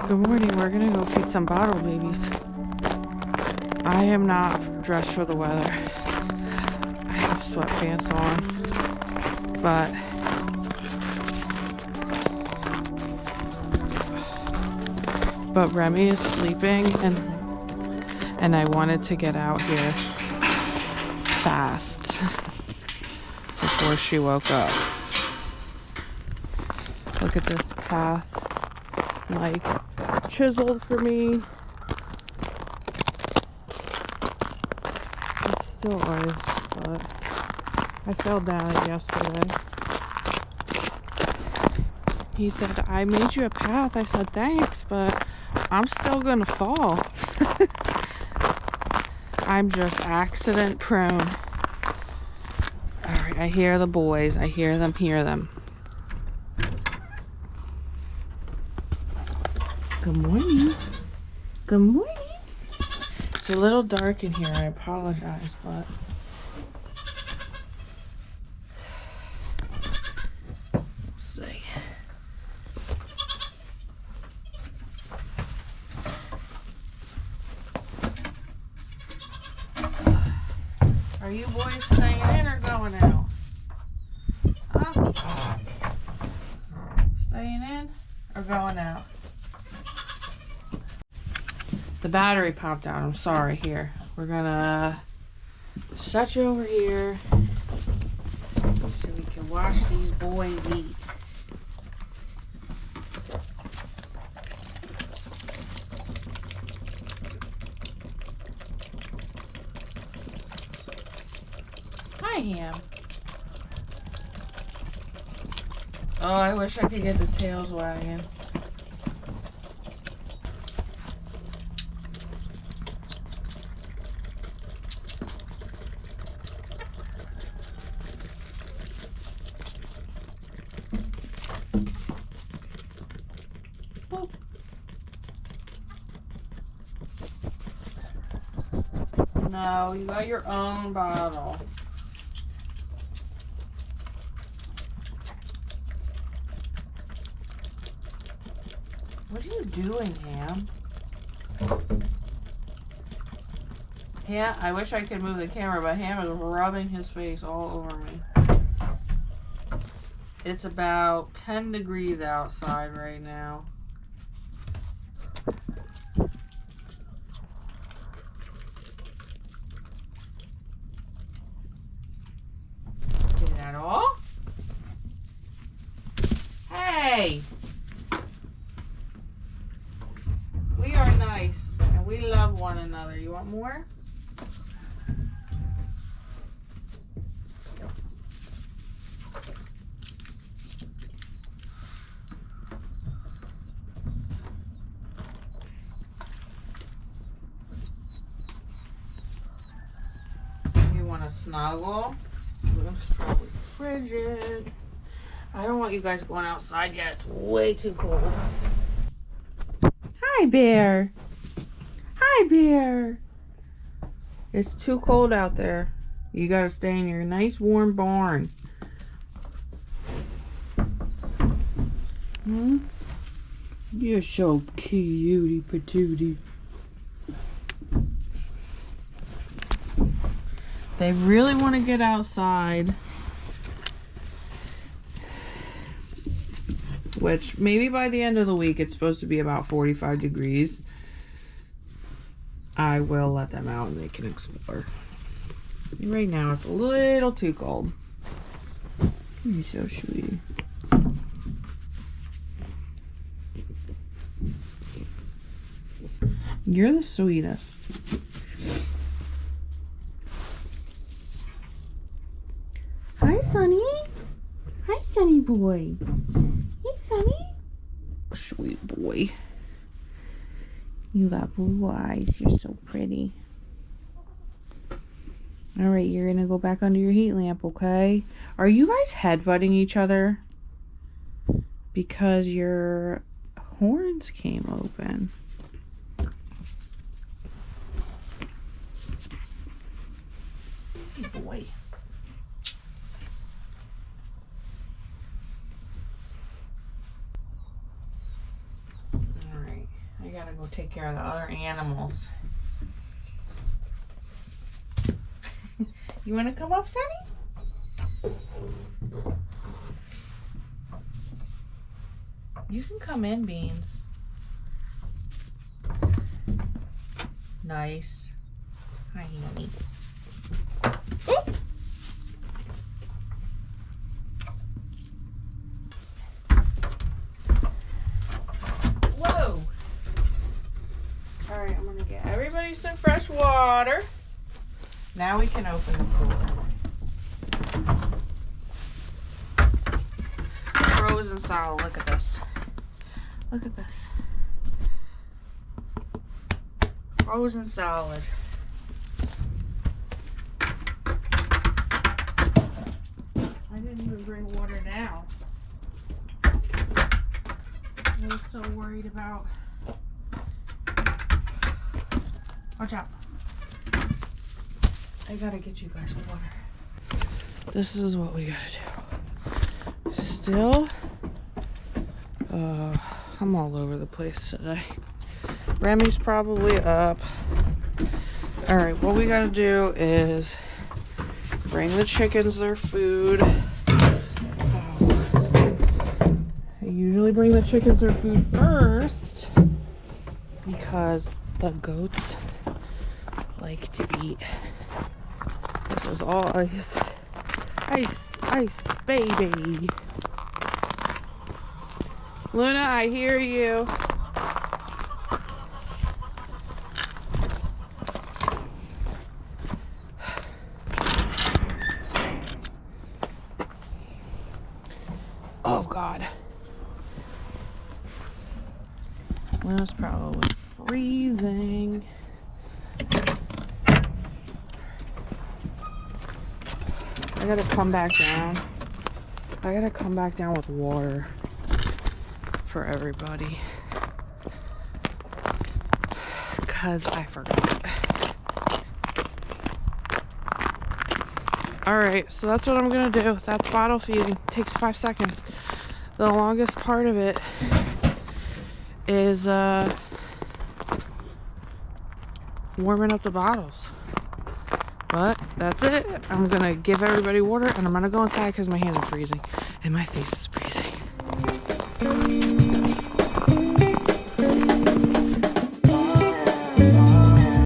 Good morning. We're gonna go feed some bottle babies. I am not dressed for the weather. I have sweatpants on, but Remy is sleeping, and I wanted to get out here fast before she woke up. Look at this path, like chiseled for me. It's still ice, but I fell down it yesterday. He said, I made you a path. I said, thanks, but I'm still gonna fall. I'm just accident prone. All right, I hear the boys. I hear them. Good morning. Good morning. It's a little dark in here. I apologize, but let's see. Are you boys staying in or going out? Huh? Staying in or going out? The battery popped out. I'm sorry. Here, we're gonna set you over here so we can watch these boys eat. Hi, Ham. Oh, I wish I could get the tails wagging. No, you got your own bottle. What are you doing, Ham? Yeah, I wish I could move the camera, but Ham is rubbing his face all over me. It's about 10 degrees outside right now. Is that all? Hey! We are nice and we love one another. You want more? You want to snuggle? It's probably frigid. I don't want you guys going outside yet. It's way too cold. Hi, Bear. Hi, Bear. It's too cold out there. You gotta stay in your nice warm barn. Hmm? You're so cutie patootie. They really want to get outside. Which maybe by the end of the week it's supposed to be about 45 degrees. I will let them out and they can explore. Right now it's a little too cold. You're so sweet. You're the sweetest. Hi, Sonny. Hi, Sonny boy. Hey, Sonny. Sweet boy. You got blue eyes. You're so pretty. All right, you're going to go back under your heat lamp, okay? Are you guys headbutting each other? Because your horns came open. Hey, boy. All right. gotta go take care of the other animals. You wanna come up, Sunny? You can come in, Beans. Nice. Hi, Hanny. Whoa! Alright, I'm gonna get everybody some fresh water. Now we can open the cooler. Frozen solid. Look at this. Look at this. Frozen solid. I didn't even bring water down. I was so worried about. Watch out. I gotta get you guys water. This is what we gotta do. Still, I'm all over the place today. Remy's probably up. Alright, what we gotta do is bring the chickens their food. I usually bring the chickens their food first because the goats like to eat. This is all ice. Ice, ice, baby. Luna, I hear you. Oh God. Luna's probably freezing. I gotta come back down. I gotta come back down with water for everybody. Because I forgot. Alright, so that's what I'm gonna do. That's bottle feeding. It takes 5 seconds. The longest part of it is warming up the bottles. But that's it. I'm gonna give everybody water and I'm gonna go inside because my hands are freezing and my face is freezing.